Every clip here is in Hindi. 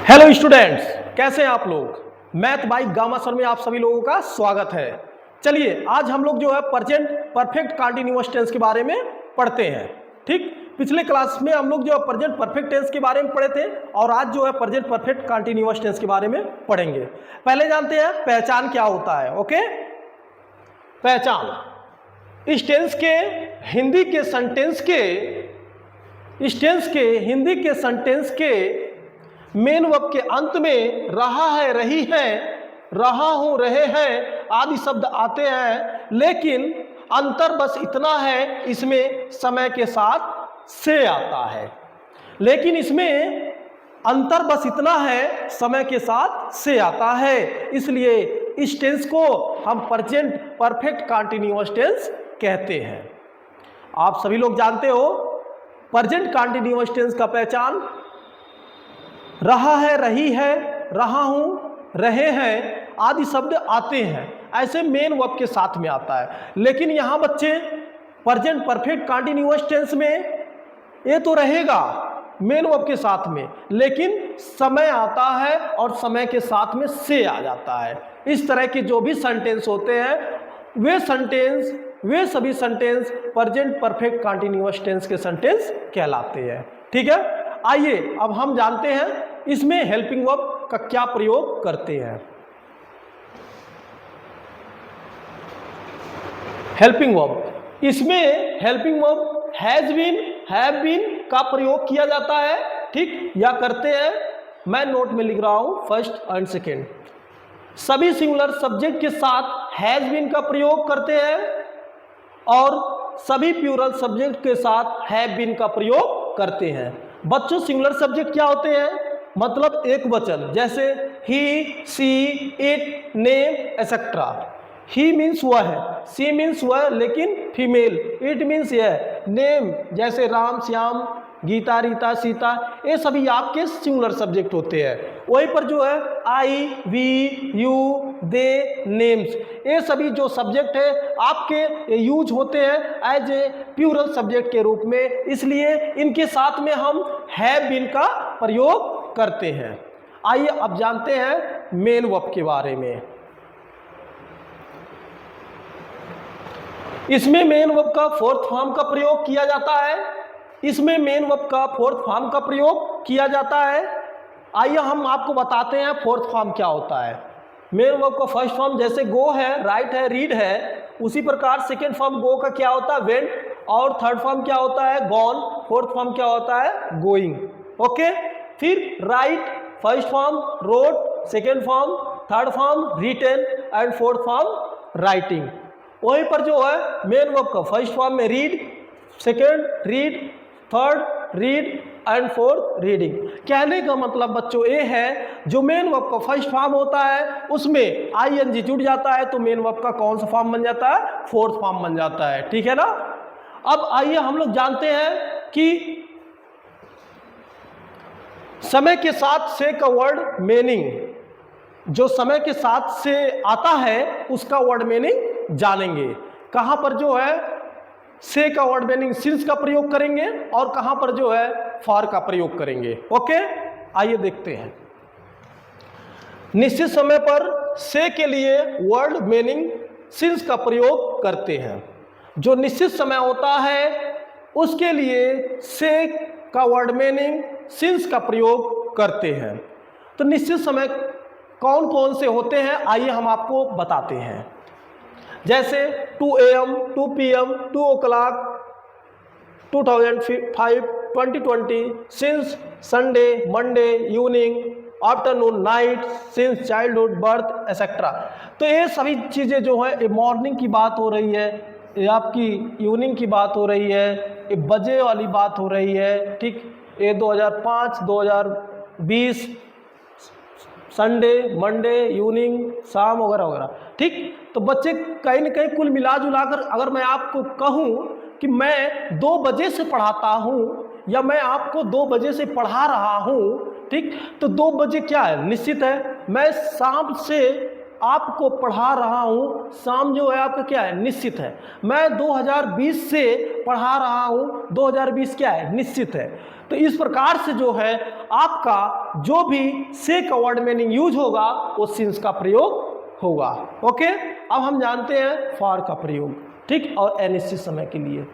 हेलो स्टूडेंट्स, कैसे हैं आप लोग। मैथ बाई गामा सर में आप सभी लोगों का स्वागत है। चलिए आज हम लोग जो है प्रेजेंट परफेक्ट कंटीन्यूअस टेंस के बारे में पढ़ते हैं। ठीक, पिछले क्लास में हम लोग जो है प्रेजेंट परफेक्ट टेंस के बारे में पढ़े थे और आज जो है प्रेजेंट परफेक्ट कंटीन्यूअस टेंस के बारे में पढ़ेंगे। पहले जानते हैं पहचान क्या होता है। ओके, पहचान इस टेंस के हिंदी के सेंटेंस के मेन वर्ब के अंत में रहा है, रही है, रहा हूं, रहे हैं आदि शब्द आते हैं, लेकिन अंतर बस इतना है इसमें समय के साथ से आता है। लेकिन इसमें अंतर बस इतना है समय के साथ से आता है, इसलिए इस टेंस को हम प्रेजेंट परफेक्ट कंटीन्यूअस टेंस कहते हैं। आप सभी लोग जानते हो प्रेजेंट कंटीन्यूअस टेंस का पहचान रहा है, रही है, रहा हूं, रहे हैं आदि शब्द आते हैं, ऐसे मेन वर्ब के साथ में आता है। लेकिन यहां बच्चे प्रेजेंट परफेक्ट कंटीन्यूअस टेंस में ये तो रहेगा मेन वर्ब के साथ में, लेकिन समय आता है और समय के साथ में से आ जाता है। इस तरह के जो भी सेंटेंस होते हैं वे सभी sentence present perfect continuous tense के सेंटेंस कहलाते हैं। ठीक है, आइए अब हम जानते हैं इसमें हेल्पिंग वर्ब का क्या प्रयोग करते हैं। हेल्पिंग वर्ब, इसमें helping verb has been, have been का प्रयोग किया जाता है। ठीक, या करते हैं। मैं नोट में लिख रहा हूं फर्स्ट एंड सेकेंड। सभी सिंगुलर सब्जेक्ट के साथ हैज बीन का प्रयोग करते हैं और सभी प्लूरल सब्जेक्ट के साथ हैव बीन का प्रयोग करते हैं। बच्चों सिंगुलर सब्जेक्ट क्या होते हैं, मतलब एक वचन, जैसे he, she, it, name etcetera. He means वह है, सी मीन्स वह लेकिन फीमेल, इट मीन्स यह, नेम जैसे राम, श्याम, गीता, रीता, सीता, ये सभी आपके सिंगुलर सब्जेक्ट होते हैं। वहीं पर जो है आई, वी, यू, दे, नेम्स, ये सभी जो सब्जेक्ट है आपके यूज होते हैं एज ए प्लूरल सब्जेक्ट के रूप में, इसलिए इनके साथ में हम हैव बीन का प्रयोग करते हैं। आइए अब जानते हैं मेन वर्ब के बारे में। इसमें मेन वर्ब का फोर्थ फॉर्म का प्रयोग किया जाता है। किया जाता है। आइए हम आपको बताते हैं फोर्थ फॉर्म क्या होता है। मेन वर्ब का फर्स्ट फॉर्म जैसे गो है, राइट है, रीड है, उसी प्रकार सेकेंड फॉर्म गो का क्या होता है, वेंट, और थर्ड फॉर्म क्या होता है, गॉन, फोर्थ फॉर्म क्या होता है, गोइंग। ओके, फिर write first form, wrote second form, third form written and fourth form writing. वहीं पर जो है मेन वर्ब का फर्स्ट फॉर्म में read, second read, third read and fourth reading. कहने का मतलब बच्चों ये है, जो मेन वर्ब का फर्स्ट फॉर्म होता है उसमें आईएनजी जुड़ जाता है तो मेन वर्ब का कौन सा फॉर्म बन जाता है, फोर्थ फॉर्म बन जाता है। ठीक है ना। अब आइए हम लोग जानते हैं कि समय के साथ से का वर्ड मीनिंग, जो समय के साथ से आता है उसका वर्ड मीनिंग जानेंगे। कहां पर जो है से का वर्ड मीनिंग सिंस का प्रयोग करेंगे और कहां पर जो है फॉर का प्रयोग करेंगे। ओके, आइए देखते हैं। निश्चित समय पर से के लिए वर्ड मीनिंग सिंस का प्रयोग करते हैं। जो निश्चित समय होता है उसके लिए से का वर्ड मीनिंग सिंस का प्रयोग करते हैं। तो निश्चित समय कौन कौन से होते हैं आइए हम आपको बताते हैं। जैसे 2 AM, 2 PM, 2 o'clock, 2005, 2020, since Sunday, Monday, evening, afternoon, night, since childhood, birth etcetera. तो ये सभी चीज़ें जो है, ये मॉर्निंग की बात हो रही है, ये आपकी इवनिंग की बात हो रही है, ये बजे वाली बात हो रही है। ठीक, ये 2005, 2020, संडे, मंडे, इवनिंग, शाम वगैरह वगैरह। ठीक, तो बच्चे कहीं ना कहीं कुल मिला जुलाकर अगर मैं आपको कहूँ कि मैं 2 बजे से पढ़ाता हूँ या मैं आपको 2 बजे से पढ़ा रहा हूँ, ठीक, तो 2 बजे क्या है, निश्चित है। मैं शाम से आपको पढ़ा रहा हूँ, शाम जो है आपका क्या है, निश्चित है। मैं 2020 से पढ़ा रहा हूँ, 2020 क्या है, निश्चित है। तो इस प्रकार से जो है आपका जो भी से का वर्ड मीनिंग यूज होगा वो सिंस का प्रयोग होगा। ओके, अब हम जानते हैं फॉर का प्रयोग, ठीक, और अनिश्चित समय के लिए।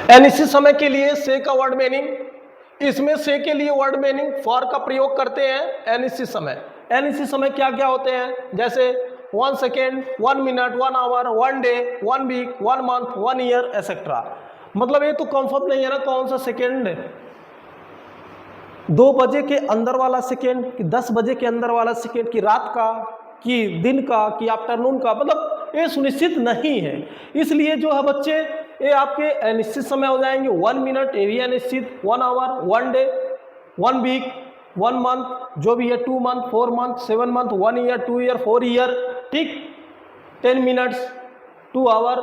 अनिश्चित समय के लिए से का वर्ड मीनिंग, इसमें से के लिए वर्ड मीनिंग फॉर का प्रयोग करते हैं। अनिश्चित समय, अनिश्चित समय क्या क्या होते हैं, जैसे 1 second, 1 minute, 1 hour, 1 day, 1 week, 1 month, 1 year etcetera. मतलब ये तो कंफर्म नहीं है ना कौन सा सेकेंड, 2 बजे के अंदर वाला सेकेंड कि 10 बजे के अंदर वाला सेकेंड कि रात का कि दिन का कि आफ्टरनून का, मतलब ये सुनिश्चित नहीं है। इसलिए जो है बच्चे ये आपके अनिश्चित समय हो जाएंगे। 1 मिनट ये भी अनिश्चित, 1 आवर, 1 डे, 1 वीक, 1 मंथ जो भी है, 2 month, 4 month, 7 month, 1 year, 2 year, 4 year, ठीक, 10 मिनट्स, 2 आवर,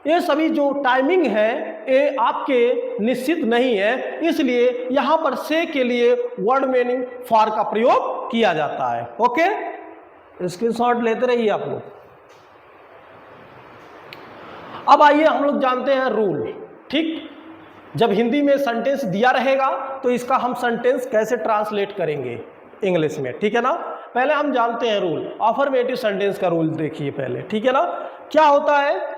ये सभी जो टाइमिंग है ये आपके निश्चित नहीं है। इसलिए यहाँ पर से के लिए वर्ड मीनिंग फॉर का प्रयोग किया जाता है। ओके, स्क्रीनशॉट लेते रहिए आप लोग। अब आइए हम लोग जानते हैं रूल, ठीक। जब हिंदी में सेंटेंस दिया रहेगा तो इसका हम सेंटेंस कैसे ट्रांसलेट करेंगे इंग्लिश में, ठीक है ना। पहले हम जानते हैं रूल, अफर्मेटिव सेंटेंस का रूल देखिए पहले, ठीक है ना। क्या होता है,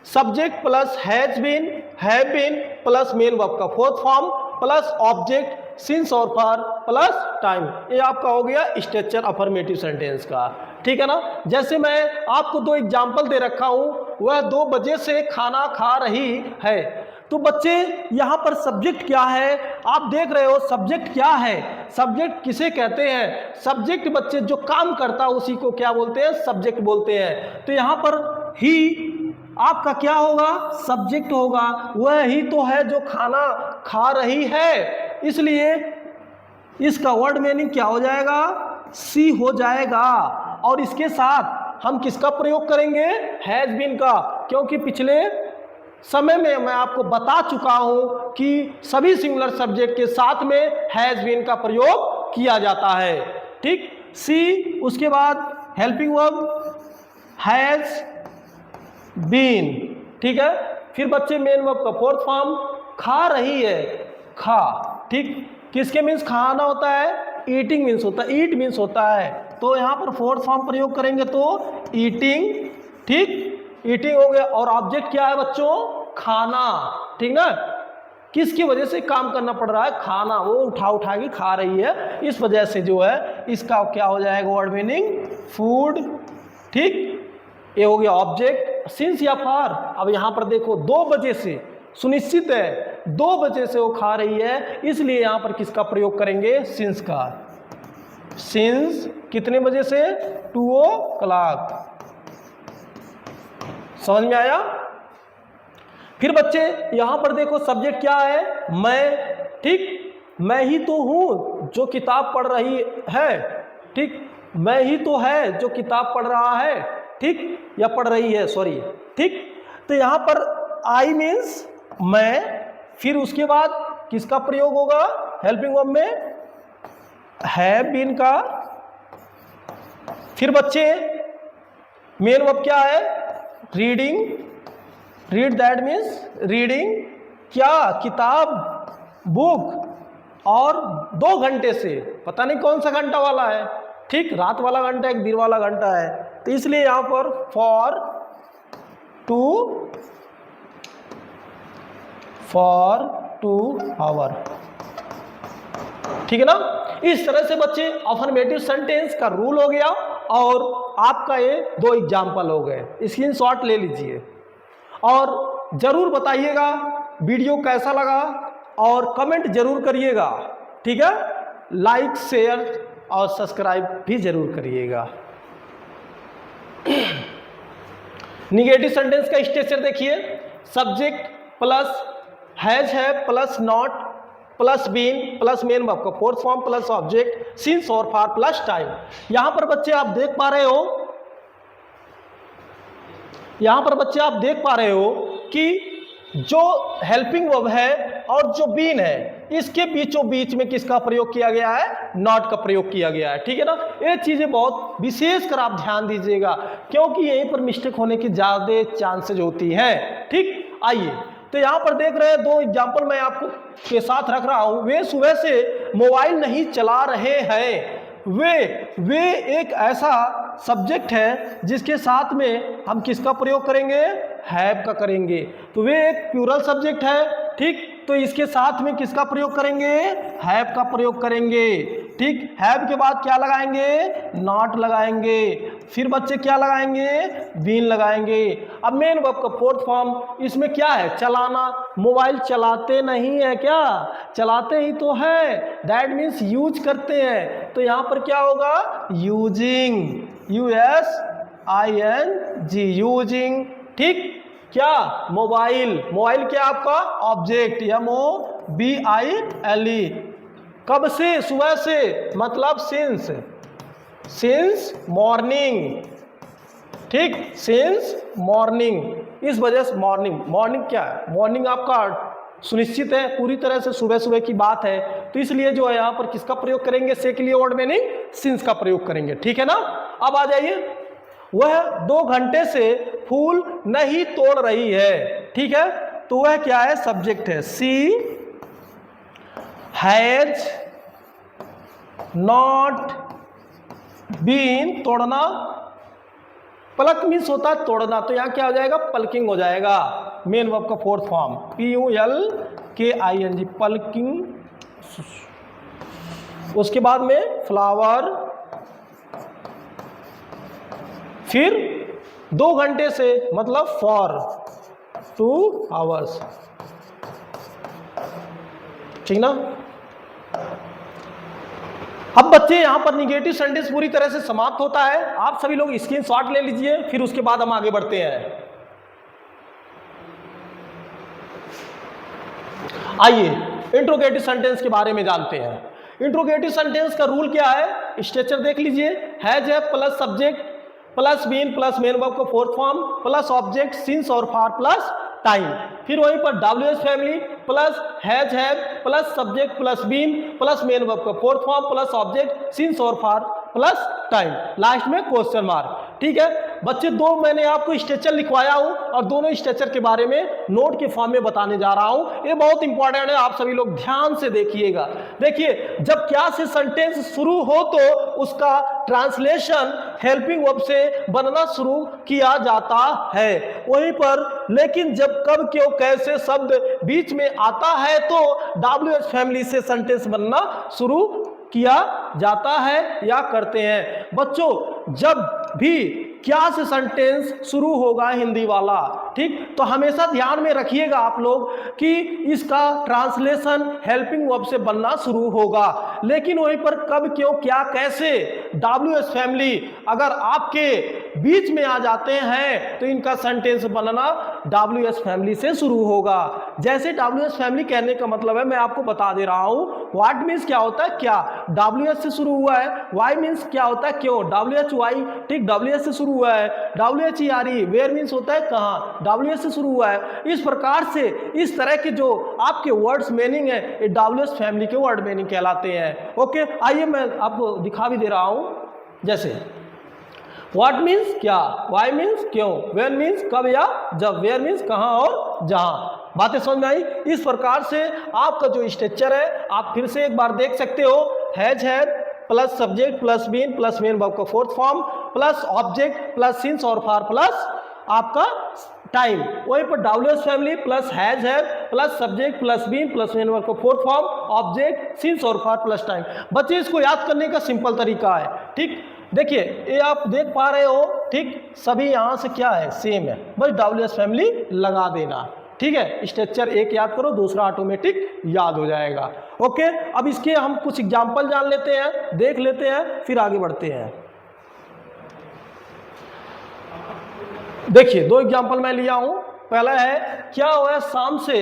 subject plus has been, have been plus main verb का fourth form plus object since और फॉर प्लस टाइम, ये आपका हो गया स्ट्रक्चर अफर्मेटिव सेंटेंस का, ठीक है ना। जैसे मैं आपको 2 एग्जाम्पल दे रखा हूं, वह 2 बजे से खाना खा रही है। तो बच्चे यहाँ पर सब्जेक्ट क्या है, आप देख रहे हो सब्जेक्ट क्या है, सब्जेक्ट किसे कहते हैं, सब्जेक्ट बच्चे जो काम करता है उसी को क्या बोलते हैं, सब्जेक्ट बोलते हैं। तो यहाँ पर ही आपका क्या होगा, सब्जेक्ट होगा, वह ही तो है जो खाना खा रही है। इसलिए इसका वर्ड मीनिंग क्या हो जाएगा, सी हो जाएगा। और इसके साथ हम किसका प्रयोग करेंगे, हैज बीन का, क्योंकि पिछले समय में मैं आपको बता चुका हूं कि सभी सिंगुलर सब्जेक्ट के साथ में हैज बीन का प्रयोग किया जाता है, ठीक। सी, उसके बाद हेल्पिंग वर्ब हैज बीन, ठीक है। फिर बच्चे मेन वर्ब का फोर्थ फॉर्म, खा रही है, खा, ठीक, किसके मीन्स खाना होता है, ईटिंग मीन्स होता है, ईट मीन्स होता है। तो यहाँ पर फोर्थ फॉर्म प्रयोग करेंगे तो ईटिंग, ठीक, ईटिंग हो गया। और ऑब्जेक्ट क्या है बच्चों, खाना, ठीक ना। किसकी वजह से काम करना पड़ रहा है, खाना, वो उठा के खा रही है, इस वजह से जो है इसका क्या हो जाएगा वर्ड मीनिंग, फूड, ठीक, ये हो गया ऑब्जेक्ट। सिंस या फॉर, अब यहाँ पर देखो 2 बजे से सुनिश्चित है, 2 बजे से वो खा रही है, इसलिए यहाँ पर किसका प्रयोग करेंगे, सिंस का। सिंस कितने बजे से, 2 o'clock, समझ में आया। फिर बच्चे यहाँ पर देखो सब्जेक्ट क्या है, मैं, ठीक, मैं ही तो हूँ जो किताब पढ़ रही है, ठीक, मैं ही तो है जो किताब पढ़ रहा है, ठीक, या पढ़ रही है, सॉरी, ठीक। तो यहाँ पर आई मीन्स मैं, फिर उसके बाद किसका प्रयोग होगा, हेल्पिंग वर्ब में हैव बीन का। फिर बच्चे मेन वर्ब क्या है, reading, read that means reading, क्या, किताब, बुक। और 2 घंटे से, पता नहीं कौन सा घंटा वाला है, ठीक, रात वाला घंटा है, दिन वाला घंटा है, तो इसलिए यहां पर फॉर 2 आवर, ठीक है ना। इस तरह से बच्चे अफर्मेटिव सेंटेंस का रूल हो गया और आपका ये 2 एग्जाम्पल हो गए, स्क्रीनशॉट ले लीजिए और जरूर बताइएगा वीडियो कैसा लगा और कमेंट जरूर करिएगा, ठीक है। लाइक, शेयर और सब्सक्राइब भी जरूर करिएगा। निगेटिव सेंटेंस का स्ट्रक्चर देखिए, subject plus has have plus not plus been plus main verb का fourth form plus object since और फॉर प्लस टाइम। यहां पर बच्चे आप देख पा रहे हो, यहां पर बच्चे आप देख पा रहे हो कि जो हेल्पिंग वर्ब है और जो बीन है इसके बीचों बीच में किसका प्रयोग किया गया है, नॉट का प्रयोग किया गया है। ठीक है ना, ये चीजें बहुत विशेष कर आप ध्यान दीजिएगा क्योंकि यहीं पर मिस्टेक होने की ज्यादा चांसेज होती हैं। ठीक, आइए तो यहां पर देख रहे हैं दो एग्जाम्पल मैं आपको के साथ रख रहा हूं। वे सुबह से मोबाइल नहीं चला रहे हैं। वे एक ऐसा सब्जेक्ट है जिसके साथ में हम किसका प्रयोग करेंगे, हैव का करेंगे। तो वे एक प्लूरल सब्जेक्ट है। ठीक, तो इसके साथ में किसका प्रयोग करेंगे, हैव का प्रयोग करेंगे। ठीक, हैव के बाद क्या लगाएंगे, नॉट लगाएंगे। फिर बच्चे क्या लगाएंगे, बीन लगाएंगे। अब मेन वर्ब का फोर्थ फॉर्म इसमें क्या है, चलाना। मोबाइल चलाते नहीं है क्या, चलाते ही तो है, दैट मीन्स यूज करते हैं। तो यहां पर क्या होगा, यूजिंग, USING, यूजिंग। ठीक, क्या, मोबाइल, मोबाइल क्या आपका ऑब्जेक्ट, MOBILE। कब से, सुबह से, मतलब सिंस, सिंस मॉर्निंग। ठीक, सिंस मॉर्निंग, इस वजह से मॉर्निंग, मॉर्निंग क्या है, मॉर्निंग आपका सुनिश्चित है, पूरी तरह से सुबह सुबह की बात है। तो इसलिए जो है यहाँ पर किसका प्रयोग करेंगे, से के लिए वर्ड मीनिंग सिंस का प्रयोग करेंगे। ठीक है ना, अब आ जाइए, वह 2 घंटे से फूल नहीं तोड़ रही है। ठीक है, तो वह क्या है, सब्जेक्ट है। सी हैज नॉट बीन, तोड़ना, पलक मीन्स होता है तोड़ना, तो यहां क्या हो जाएगा, पलकिंग हो जाएगा। मेन वर्ब का फोर्थ फॉर्म PULKING, पलकिंग। उसके बाद में फ्लावर, फिर 2 घंटे से मतलब फॉर 2 आवर्स। ठीक ना। अब बच्चे यहां पर निगेटिव सेंटेंस पूरी तरह से समाप्त होता है। आप सभी लोग स्क्रीनशॉट ले लीजिए, फिर उसके बाद हम आगे बढ़ते हैं। आइए इंट्रोगेटिव सेंटेंस के बारे में जानते हैं। इंट्रोगेटिव सेंटेंस का रूल क्या है, स्ट्रक्चर देख लीजिए। Has have plus subject plus been plus main verb का fourth form plus object since और फॉर प्लस टाइम। फिर वहीं पर WH family plus has have plus subject plus been plus main verb का fourth form plus object since और फॉर प्लस टाइम, लास्ट में क्वेश्चन मार्क। ठीक है बच्चे, 2 मैंने आपको स्ट्रक्चर लिखवाया हूं और दोनों स्ट्रक्चर के बारे में नोट के फॉर्म में बताने जा रहा हूं। ये बहुत इंपॉर्टेंट है, आप सभी लोग ध्यान से देखिएगा। देखिए, जब क्या से सेंटेंस शुरू हो तो उसका ट्रांसलेशन हेल्पिंग वर्ब से बनना शुरू किया जाता है। वहीं पर लेकिन जब कब क्यों कैसे शब्द बीच में आता है तो WH फैमिली से सेंटेंस बनना शुरू किया जाता है या करते हैं। बच्चों, जब भी क्या से सेंटेंस शुरू होगा हिंदी वाला, ठीक, तो हमेशा ध्यान में रखिएगा आप लोग कि इसका ट्रांसलेशन हेल्पिंग वर्ब से बनना शुरू होगा। लेकिन वहीं पर कब क्यों क्या कैसे WH फैमिली अगर आपके बीच में आ जाते हैं तो इनका सेंटेंस बनना WH फैमिली से शुरू होगा। जैसे WH फैमिली कहने का मतलब है, मैं आपको बता दे रहा हूं, व्हाट मीन्स क्या होता है, क्या WH से शुरू हुआ है, वाई मीन्स क्या होता है, क्यों, WHY, ठीक, WH से शुरू हुआ है, WHERE, वेयर मीन्स होता है कहां, WH से शुरू हुआ है। इस प्रकार से इस तरह के जो आपके वर्ड्स मीनिंग है ये WH फैमिली के वर्ड मीनिंग कहलाते हैं। ओके, आइए मैं आपको दिखा भी दे रहा हूं। जैसे व्हाट मीन्स क्या, वाई मीन्स क्यों, वेयर मीन्स कब या जब, वेयर मीन्स कहां और जहां। बातें समझ में आई। इस प्रकार से आपका जो स्ट्रक्चर है आप फिर से एक बार देख सकते हो। Has had plus subject plus been plus main verb का fourth form plus object plus since और फॉर प्लस आपका टाइम। वहीं पर WH family plus has have plus subject plus been plus main verb का फोर्थ फॉर्म ऑब्जेक्ट सिंस और फॉर प्लस टाइम। बच्चे, इसको याद करने का सिंपल तरीका है। ठीक, देखिए ये आप देख पा रहे हो, ठीक, सभी यहां से क्या है, सेम है, बस WH फैमिली लगा देना। ठीक है, स्ट्रक्चर एक याद करो, दूसरा ऑटोमेटिक याद हो जाएगा। ओके, अब इसके हम कुछ एग्जाम्पल जान लेते हैं, देख लेते हैं, फिर आगे बढ़ते हैं। देखिए 2 एग्जाम्पल मैं लिया हूं। पहला है, क्या हुआ शाम से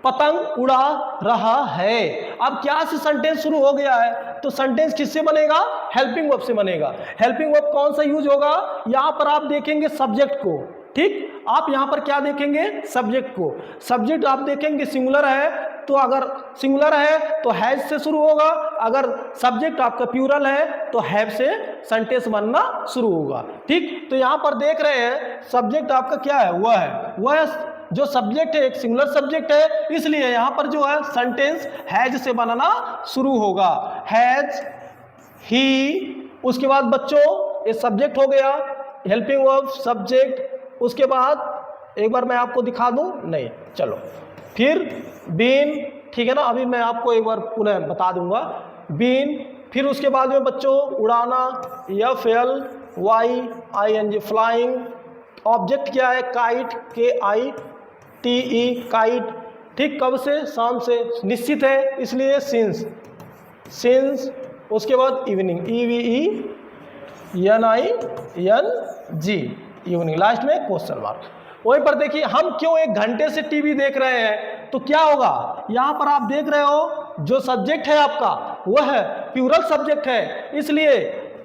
पतंग उड़ा रहा है। अब क्या से सेंटेंस शुरू हो गया है, तो सेंटेंस किससे बनेगा, हेल्पिंग वर्ब से बनेगा। हेल्पिंग वर्ब कौन सा यूज होगा, यहां पर आप देखेंगे सब्जेक्ट को, ठीक, आप यहां पर क्या देखेंगे, सब्जेक्ट को। सब्जेक्ट आप देखेंगे सिंगुलर है, तो अगर सिंगुलर है तो हैज से शुरू होगा, अगर सब्जेक्ट आपका प्लूरल है तो हैव से सेंटेंस बनना शुरू होगा, ठीक। तो यहां पर देख रहे हैं सब्जेक्ट आपका क्या है, वह जो सब्जेक्ट है एक सिंगुलर सब्जेक्ट है, इसलिए यहां पर जो है सेंटेंस हैज से बनना शुरू होगा। हैज, ही, उसके बाद बच्चों ये सब्जेक्ट हो गया, हेल्पिंग वर्ब, सब्जेक्ट, उसके बाद एक बार मैं आपको दिखा दूं, नहीं चलो, फिर बीन, ठीक है ना, अभी मैं आपको एक बार पुनः बता दूंगा। बीन, फिर उसके बाद में बच्चों उड़ाना, F L Y I N G, flying. Object क्या है, काइट, के आई टी ई, काइट, ठीक, कब से, शाम से, निश्चित है इसलिए सिंस, सिंस। उसके बाद evening, E V E N I N G, evening, last में क्वेश्चन मार्क। वहीं पर देखिए हम क्यों 1 घंटे से टीवी देख रहे हैं, तो क्या होगा, यहां पर आप देख रहे हो जो सब्जेक्ट है आपका वह है प्लूरल सब्जेक्ट है, इसलिए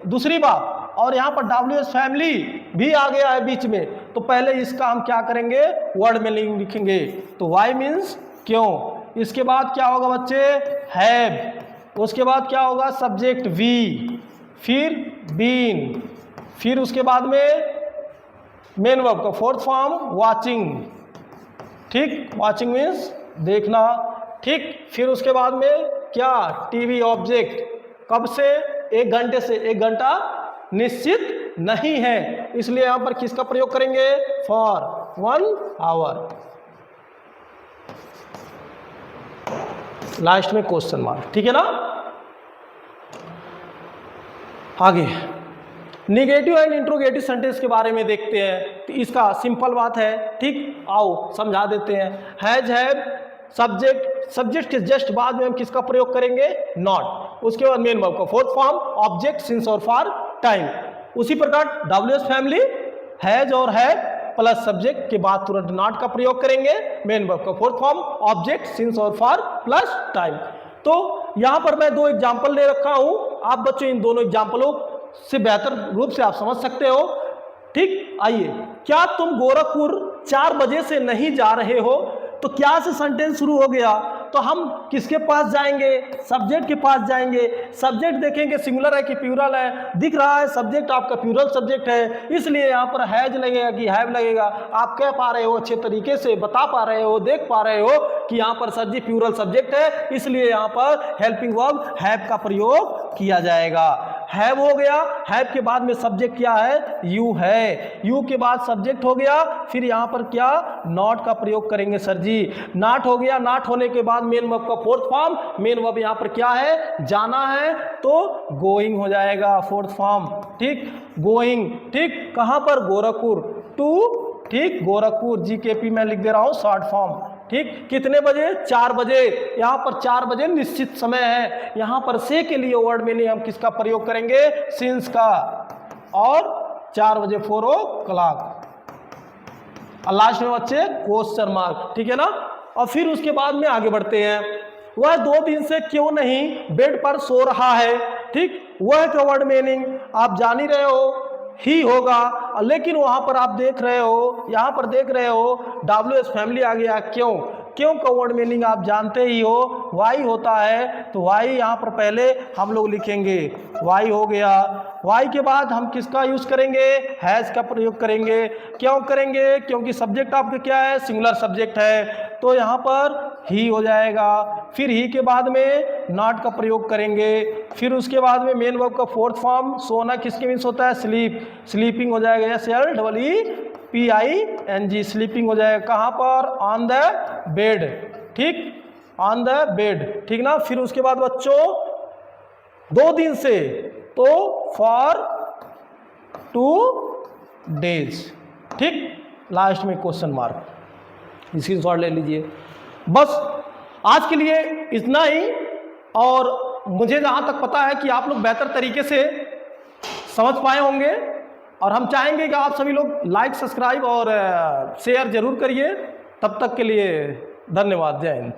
दूसरी बात, और यहाँ पर WH फैमिली भी आ गया है बीच में, तो पहले इसका हम क्या करेंगे, वर्ड में लिखेंगे, तो वाई मीन्स क्यों। इसके बाद क्या होगा बच्चे, हैव, उसके बाद क्या होगा, सब्जेक्ट वी, फिर बीन, फिर उसके बाद में मेन वर्ब का फोर्थ फॉर्म वाचिंग, ठीक, वाचिंग मीन्स देखना, ठीक। फिर उसके बाद में क्या, टीवी ऑब्जेक्ट, कब से, 1 घंटे से, 1 घंटा निश्चित नहीं है, इसलिए यहां पर किसका प्रयोग करेंगे, फॉर 1 आवर, लास्ट में क्वेश्चन मार्क, ठीक है ना। आगे निगेटिव एंड इंट्रोगेटिव सेंटेंस के बारे में देखते हैं, तो इसका सिंपल बात है, ठीक, आओ समझा देते हैं। हैज, हैव, सब्जेक्ट, सब्जेक्ट के जस्ट बाद में हम किसका प्रयोग करेंगे, नॉट, उसके बाद मेन वर्ब का फोर्थ फॉर्म, ऑब्जेक्ट, सिंस और फॉर, टाइम। उसी प्रकार WH फैमिली हैज और हैव प्लस सब्जेक्ट के बाद तुरंत नॉट का प्रयोग करेंगे, मेन वर्ब का फोर्थ फॉर्म, ऑब्जेक्ट, सिंस और फॉर प्लस टाइम। तो यहां पर मैं 2 एग्जाम्पल दे रखा हूं, आप बच्चों इन दोनों एग्जाम्पलों से बेहतर रूप से आप समझ सकते हो, ठीक। आइए, क्या तुम गोरखपुर 4 बजे से नहीं जा रहे हो, तो क्या से सेंटेंस शुरू हो गया, तो हम किसके पास जाएंगे, सब्जेक्ट के पास जाएंगे। सब्जेक्ट देखेंगे सिंगुलर है कि प्लूरल है, दिख रहा है सब्जेक्ट आपका प्लूरल सब्जेक्ट है, इसलिए यहाँ पर हैज लगेगा कि हैव लगेगा। आप कह पा रहे हो अच्छे तरीके से, बता पा रहे हो, देख पा रहे हो कि यहाँ पर सर जी प्लूरल सब्जेक्ट है, इसलिए यहाँ पर हेल्पिंग वर्ब हैव का प्रयोग किया जाएगा। हैव हो गया, हैव के बाद में सब्जेक्ट क्या है, यू है, यू के बाद सब्जेक्ट हो गया, फिर यहाँ पर क्या, नॉट का प्रयोग करेंगे सर जी। नॉट हो गया, नॉट होने के बाद मेन वर्ब का फोर्थ फॉर्म, मेन वर्ब यहाँ पर क्या है, जाना है, तो गोइंग हो जाएगा फोर्थ फॉर्म, ठीक, गोइंग, ठीक, कहां पर, गोरखपुर, टू, ठीक, गोरखपुर, GKP मैं लिख दे रहा हूं शॉर्ट फॉर्म, ठीक। कितने बजे, 4 बजे, यहाँ पर 4 बजे निश्चित समय है, यहाँ पर से के लिए वर्ड में नहीं हम किसका प्रयोग करेंगे, सिंस का, और 4 बजे 4 o'clock, और लास्ट में बच्चे क्वेश्चन मार्क, ठीक है ना। और फिर उसके बाद में आगे बढ़ते हैं, वह 2 दिन से क्यों नहीं बेड पर सो रहा है, ठीक, वह का वर्ड मीनिंग आप जान ही रहे हो, ही होगा, लेकिन वहां पर आप देख रहे हो, यहां पर देख रहे हो WH फैमिली आ गया, क्यों, क्यों का वर्ड मीनिंग आप जानते ही हो, वाई होता है, तो वाई यहाँ पर पहले हम लोग लिखेंगे, वाई हो गया। वाई के बाद हम किसका यूज करेंगे, हैज का प्रयोग करेंगे, क्यों करेंगे, क्योंकि सब्जेक्ट आपका क्या है, सिंगुलर सब्जेक्ट है, तो यहाँ पर ही हो जाएगा। फिर ही के बाद में नॉट का प्रयोग करेंगे, फिर उसके बाद में मेन वर्ब का फोर्थ फॉर्म, सोना किसके मीन्स होता है, स्लीप, स्लीपिंग हो जाएगा, SLEEPING, स्लीपिंग हो जाएगा, कहाँ पर, ऑन द बेड, ठीक, ऑन द बेड, ठीक ना। फिर उसके बाद बच्चों 2 दिन से, तो फॉर 2 days, ठीक, लास्ट में क्वेश्चन मार्क, इसकी शॉर्ट ले लीजिए। बस आज के लिए इतना ही, और मुझे जहाँ तक पता है कि आप लोग बेहतर तरीके से समझ पाए होंगे, और हम चाहेंगे कि आप सभी लोग लाइक, सब्सक्राइब और शेयर जरूर करिए। तब तक के लिए धन्यवाद। जय हिंद।